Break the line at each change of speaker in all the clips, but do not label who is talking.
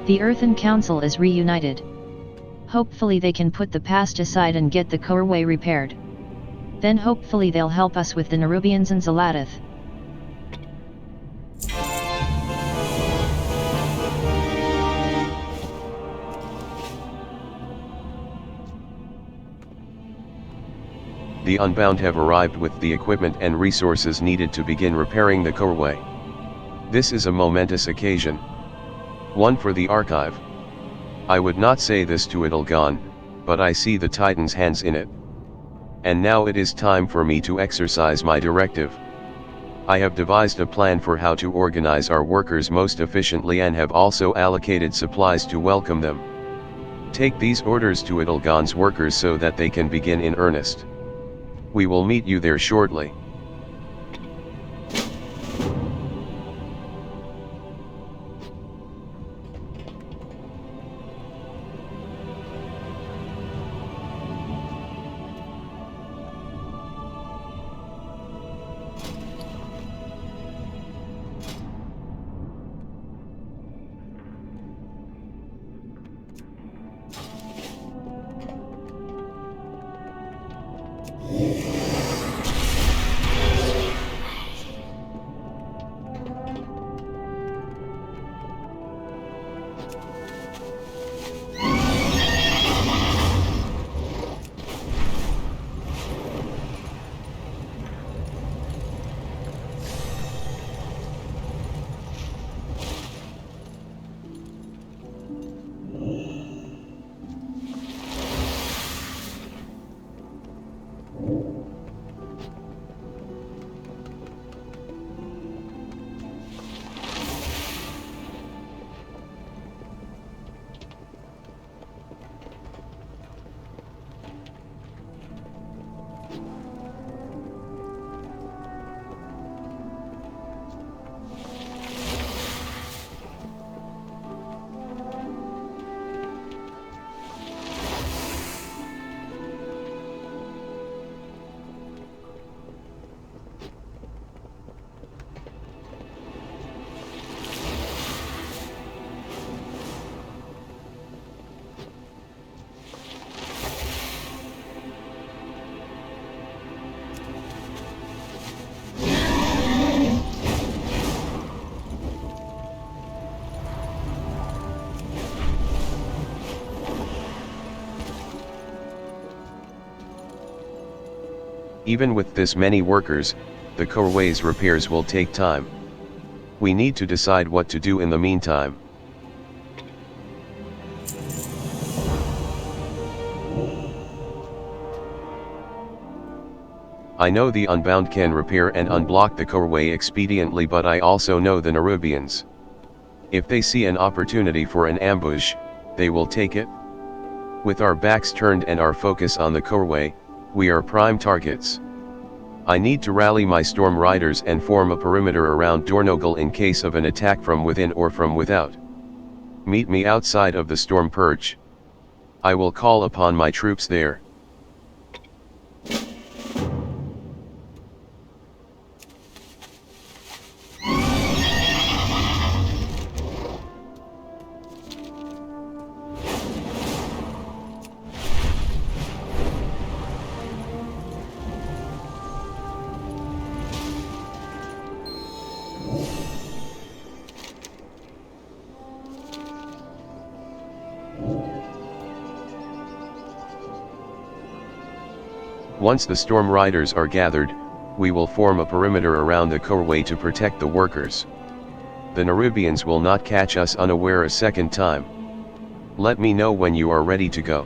The Earthen Council is reunited. Hopefully they can put the past aside and get the Corway repaired. Then hopefully they'll help us with the Nerubians and Zalatath.
The Unbound have arrived with the equipment and resources needed to begin repairing the Corway. This is a momentous occasion. One for the archive. I would not say this to Idilgon, but I see the Titan's hands in it. And now it is time for me to exercise my directive. I have devised a plan for how to organize our workers most efficiently and have also allocated supplies to welcome them. Take these orders to Idilgon's workers so that they can begin in earnest. We will meet you there shortly. Even with this many workers, the Corway's repairs will take time. We need to decide what to do in the meantime. I know the Unbound can repair and unblock the Corway expediently, but I also know the Nerubians. If they see an opportunity for an ambush, they will take it. With our backs turned and our focus on the Corway, we are prime targets. I need to rally my Storm Riders and form a perimeter around Dornogal in case of an attack from within or from without. Meet me outside of the Storm Perch. I will call upon my troops there. Once the Storm Riders are gathered, we will form a perimeter around the Corway to protect the workers. The Nerubians will not catch us unaware a second time. Let me know when you are ready to go.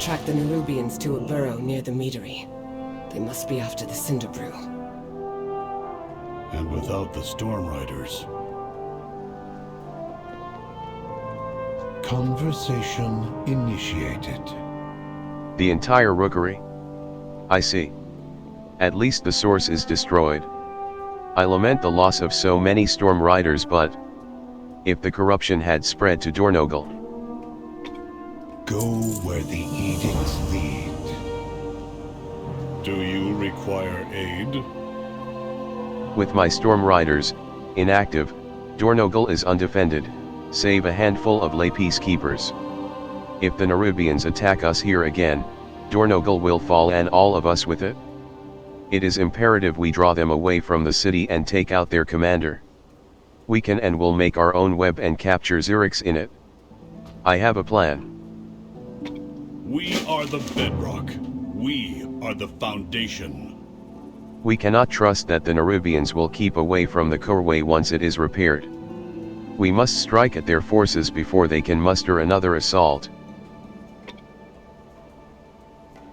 tracked the Nerubians to a burrow near the meadery. They must be after the Cinder Brew.
And without the Storm Riders. Conversation initiated.
The entire rookery? I see. At least the source is destroyed. I lament the loss of so many Storm Riders, but if the corruption had spread to Dornogal.
Go where the edicts lead. Do you require aid?
With my Storm Riders inactive, Dornogal is undefended, save a handful of lay peacekeepers. If the Nerubians attack us here again, Dornogal will fall and all of us with it. It is imperative we draw them away from the city and take out their commander. We can and will make our own web and capture XRX in it. I have a plan.
We are the bedrock. We are the foundation.
We cannot trust that the Nerubians will keep away from the Corway once it is repaired. We must strike at their forces before they can muster another assault.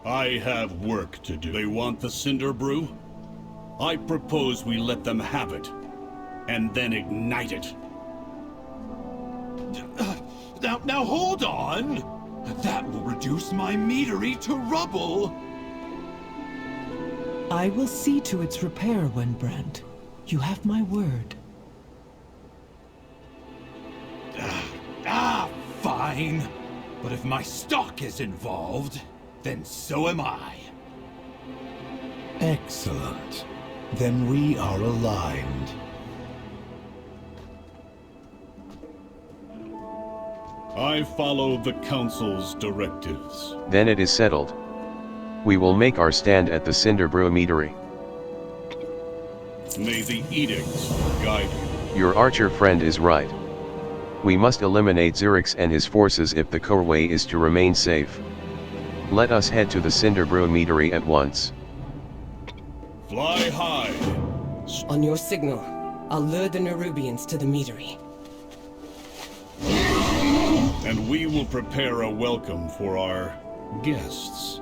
I have work to do. They want the Cinder Brew? I propose we let them have it, and then ignite it.
Now hold on! That will reduce my meadery to rubble!
I will see to its repair, Wenbrand. You have my word.
Fine. But if my stock is involved, then so am I.
Excellent. Then we are aligned. I follow the Council's directives.
Then it is settled. We will make our stand at the Cinder Brew meadery.
May the edicts guide you.
Your archer friend is right. We must eliminate XRX and his forces if the Corway is to remain safe. Let us head to the Cinder Brew meadery at once.
Fly high.
On your signal, I'll lure the Nerubians to the meadery.
And we will prepare a welcome for our guests.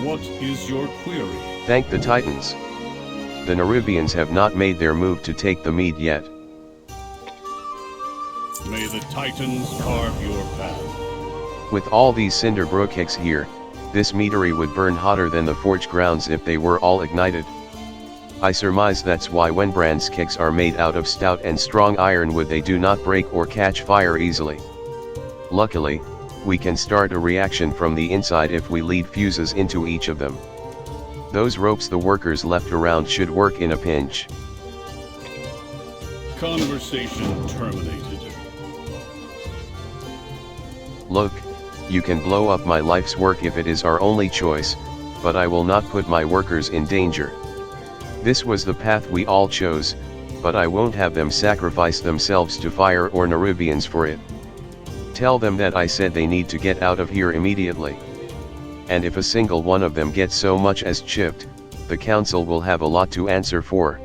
What is your query?
Thank the Titans. The Nerubians have not made their move to take the mead yet.
May the Titans carve your path.
With all these Cinderbrook kicks here, this meadery would burn hotter than the forge grounds if they were all ignited. I surmise that's why when Brand's kicks are made out of stout and strong ironwood they do not break or catch fire easily. Luckily, we can start a reaction from the inside if we lead fuses into each of them. Those ropes the workers left around should work in a pinch.
Conversation terminated.
Look, you can blow up my life's work if it is our only choice, but I will not put my workers in danger. This was the path we all chose, but I won't have them sacrifice themselves to fire or Nerubians for it. Tell them that I said they need to get out of here immediately. And if a single one of them gets so much as chipped, the council will have a lot to answer for.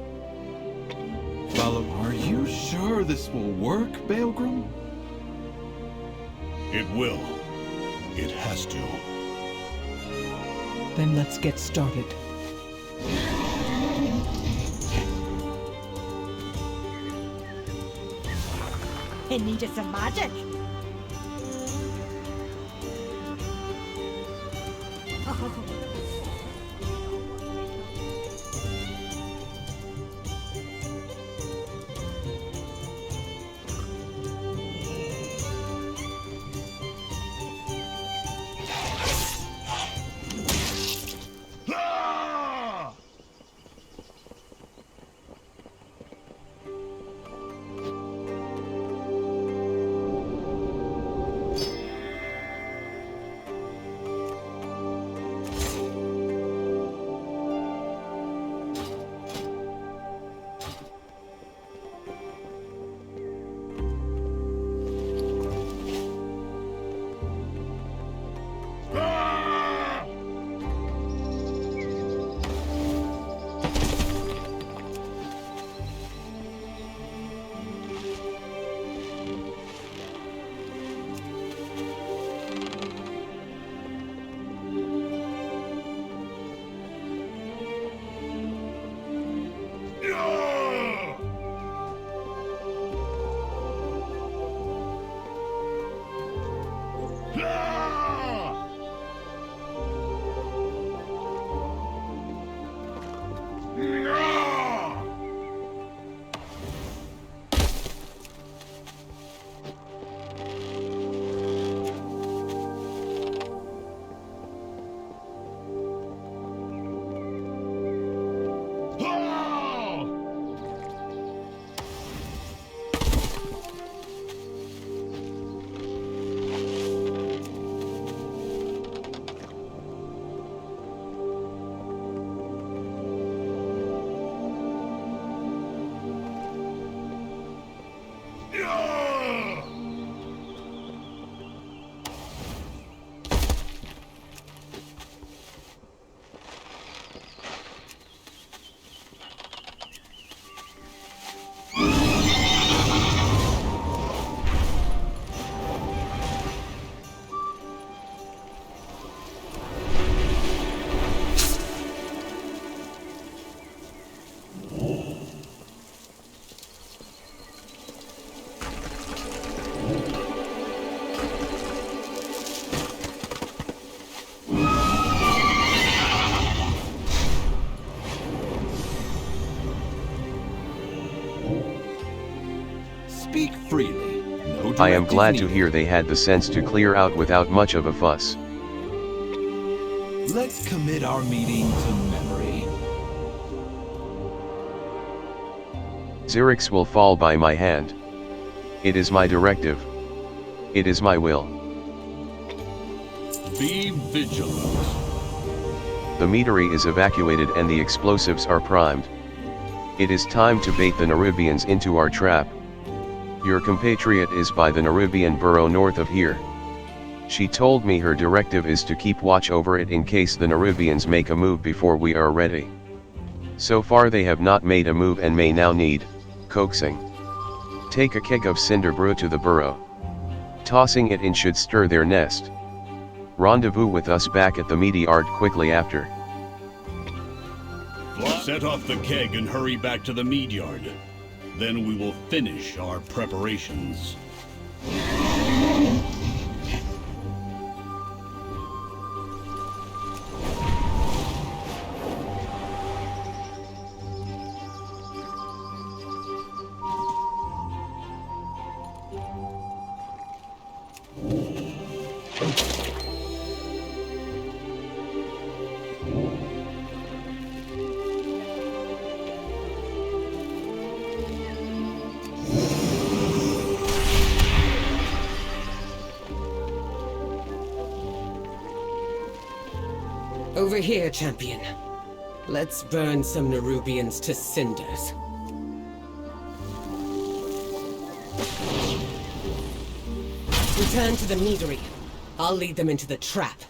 Well, are you sure this will work, Baelgrim?
It will. It has to.
Then let's get started.
It needed some magic.
Speak freely. No
I am
directives
glad to
needed.
hear they had the sense to clear out without much of a fuss.
Let's commit our meeting to memory.
Xerix will fall by my hand. It is my directive. It is my will.
Be vigilant.
The meadery is evacuated and the explosives are primed. It is time to bait the Nerubians into our trap. Your compatriot is by the Nerubian burrow north of here. She told me her directive is to keep watch over it in case the Nerubians make a move before we are ready. So far they have not made a move and may now need coaxing. Take a keg of cinder brew to the burrow. Tossing it in should stir their nest. Rendezvous with us back at the meaty yard quickly after.
Set off the keg and hurry back to the mead yard. Then we will finish our preparations.
Over here, champion. Let's burn some Nerubians to cinders. Return to the meadery. I'll lead them into the trap.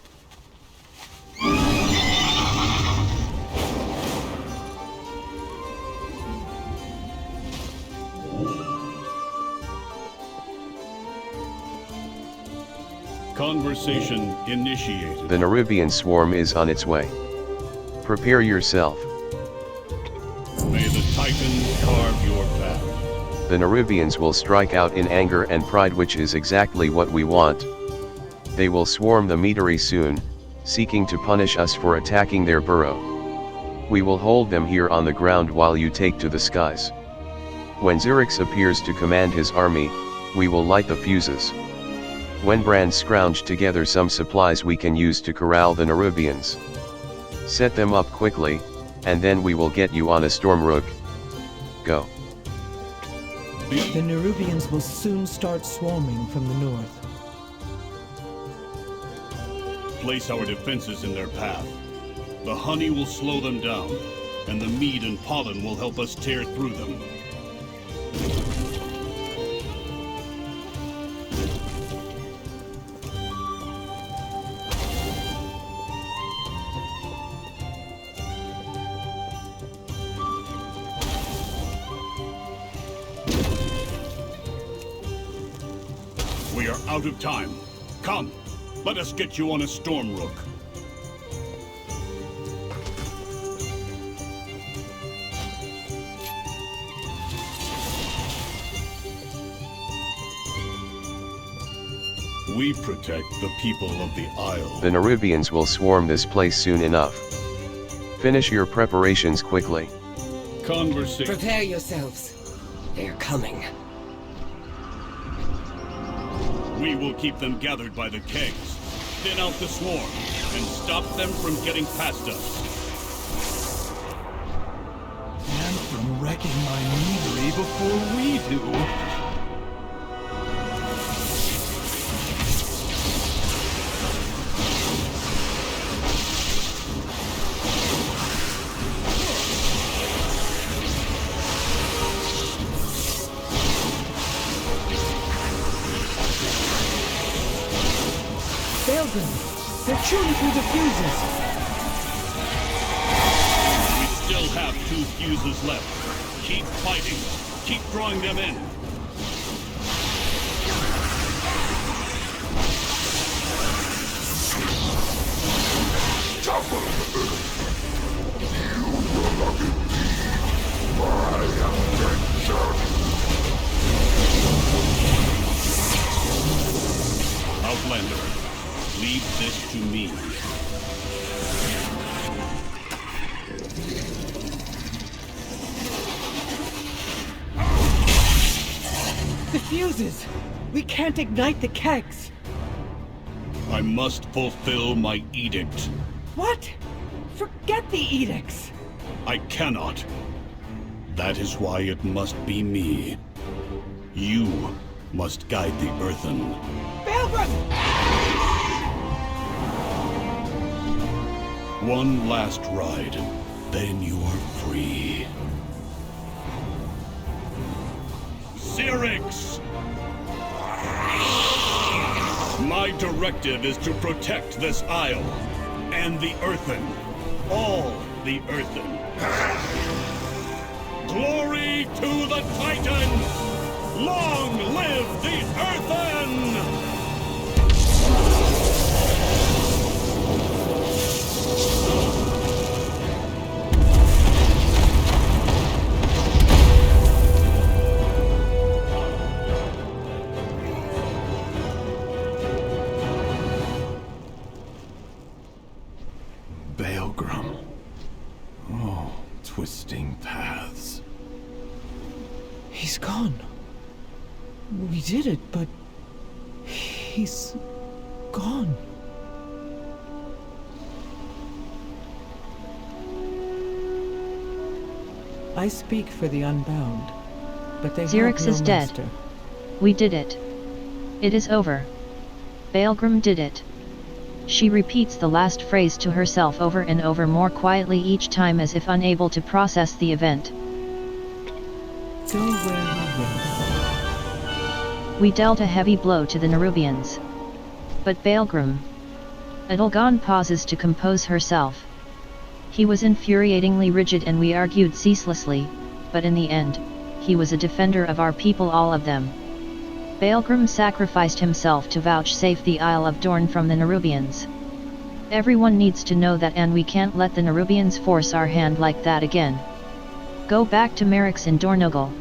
Conversation initiated.
The Nerubian swarm is on its way. Prepare yourself.
May the Titans carve your path.
The Nerubians will strike out in anger and pride, which is exactly what we want. They will swarm the meadery soon, seeking to punish us for attacking their burrow. We will hold them here on the ground while you take to the skies. When Xerix appears to command his army, we will light the fuses. When Brand scrounged together some supplies we can use to corral the Nerubians. Set them up quickly, and then we will get you on a storm rook. Go.
The Nerubians will soon start swarming from the north.
Place our defenses in their path. The honey will slow them down, and the mead and pollen will help us tear through them. We are out of time. Come, let us get you on a storm rook. We protect the people of the Isle.
The Nerubians will swarm this place soon enough. Finish your preparations quickly.
Conversation.
Prepare yourselves. They're coming.
We will keep them gathered by the kegs, thin out the swarm, and stop them from getting past us.
And from wrecking my meadery before we do.
They're chewing through the fuses.
We still have 2 fuses left. Keep fighting. Keep drawing them in. Outlander, leave this to me.
The fuses! We can't ignite the kegs!
I must fulfill my edict.
What? Forget the edicts!
I cannot. That is why it must be me. You must guide the earthen.
Belgren!
One last ride, then you are free. Xerix! My directive is to protect this isle, and the earthen. All the earthen. Glory to the Titans! Long live the earthen!
Twisting paths.
He's gone. We did it, but he's gone. I speak for the Unbound, but they
Xerix
have no
is dead.
master.
We did it. It is over. Baelgrim did it. She repeats the last phrase to herself over and over more quietly each time as if unable to process the event.
Go where you will.
We dealt a heavy blow to the Nerubians. But Baelgrim. Edelgard pauses to compose herself. He was infuriatingly rigid and we argued ceaselessly, but in the end, he was a defender of our people, all of them. Baelgrim sacrificed himself to vouchsafe the Isle of Dorn from the Nerubians. Everyone needs to know that, and we can't let the Nerubians force our hand like that again. Go back to Merix in Dornogal.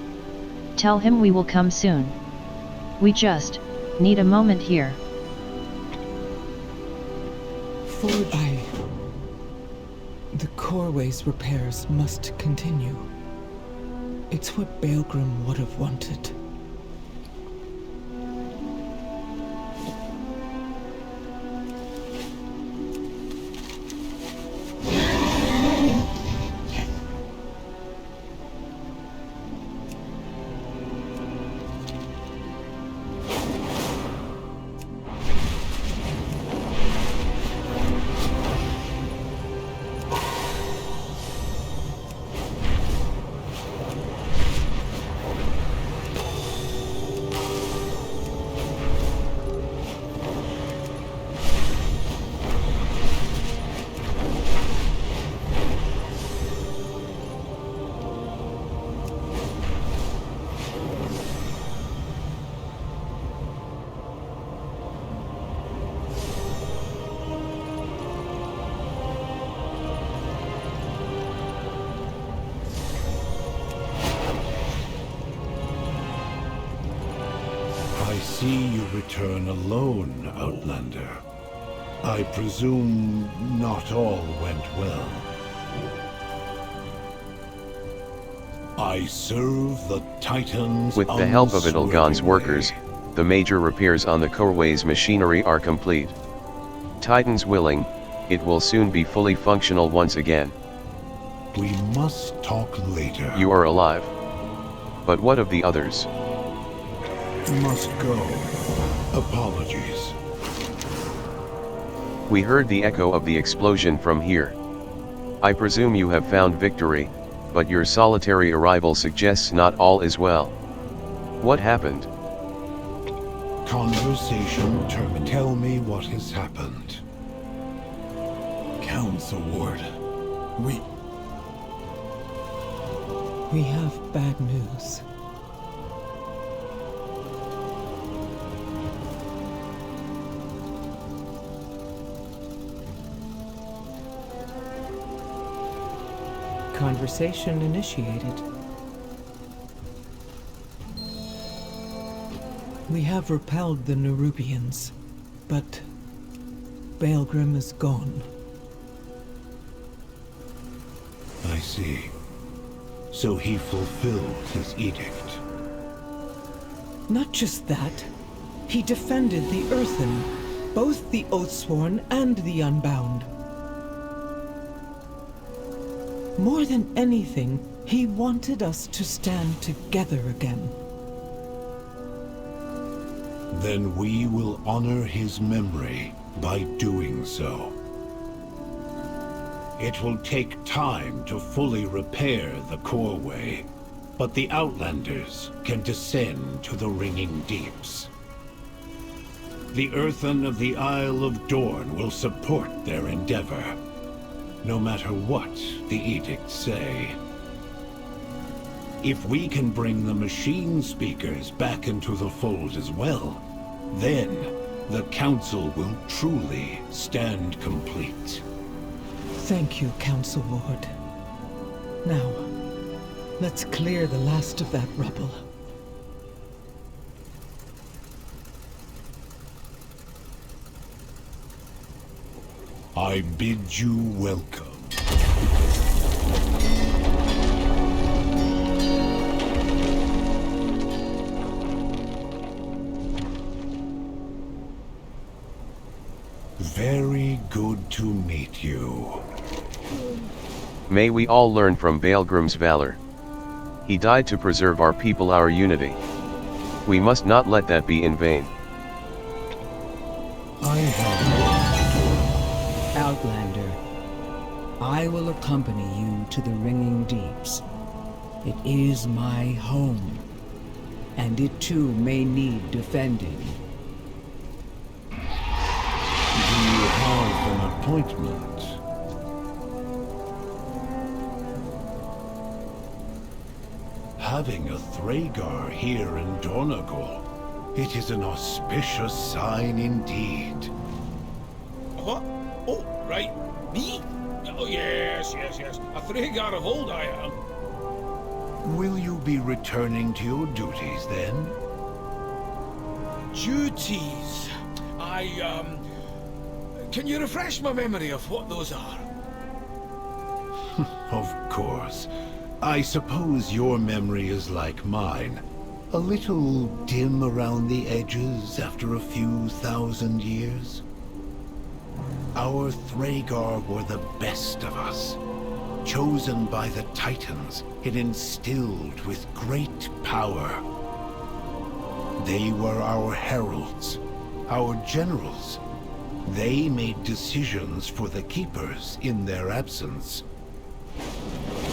Tell him we will come soon. We need a moment here.
The Corway's repairs must continue. It's what Baelgrim would have wanted.
I see you return alone, Outlander. I presume not all went well. I serve the Titans.
With the help of Edelgard's
unswervingly.
workers, the major repairs on the Corway's machinery are complete. Titans willing, it will soon be fully functional once again.
We must talk later.
You are alive. But what of the others?
must go. Apologies.
We heard the echo of the explosion from here. I presume you have found victory, but your solitary arrival suggests not all is well. What happened?
Conversation terminated. Tell me what has happened.
Council Ward.
We have bad news. Conversation initiated. We have repelled the Nerubians, but Baelgrim is gone.
I see. So he fulfilled his edict.
Not just that, he defended the Earthen, both the Oathsworn and the Unbound. More than anything, he wanted us to stand together again.
Then we will honor his memory by doing so. It will take time to fully repair the Corway, but the Outlanders can descend to the ringing deeps. The Earthen of the Isle of Dorn will support their endeavor, no matter what the edicts say. If we can bring the machine speakers back into the fold as well, then the Council will truly stand complete.
Thank you, Council Ward. Now, let's clear the last of that rubble.
I bid you welcome. Very good to meet you.
May we all learn from Baelgrim's valor. He died to preserve our people, our unity. We must not let that be in vain.
I have
Outlander, I will accompany you to the Ringing Deeps. It is my home, and it too may need defending.
Do you have an appointment? Having a Thragar here in Dornagal, it is an auspicious sign indeed.
What? Oh, right. Me? Oh, yes. A Thragar of old I am.
Will you be returning to your duties then?
Duties. Can you refresh my memory of what those are?
Of course. I suppose your memory is like mine. A little dim around the edges after a few thousand years. Our Thragar were the best of us. Chosen by the Titans and instilled with great power. They were our heralds, our generals. They made decisions for the Keepers in their absence.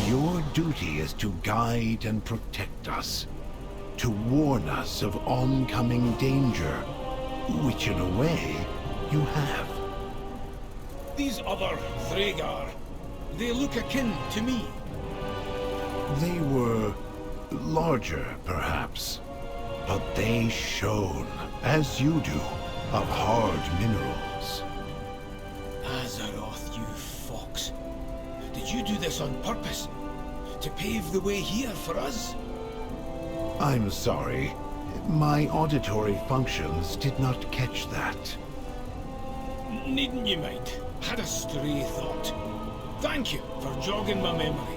Your duty is to guide and protect us, to warn us of oncoming danger, which in a way, you have.
These other Thragar, they look akin to me.
They were larger, perhaps, but they shone, as you do, of hard minerals.
Azeroth, you fox. Did you do this on purpose? To pave the way here for us?
I'm sorry. My auditory functions did not catch that.
Needn't you mind? Had a stray thought. Thank you for jogging my memory.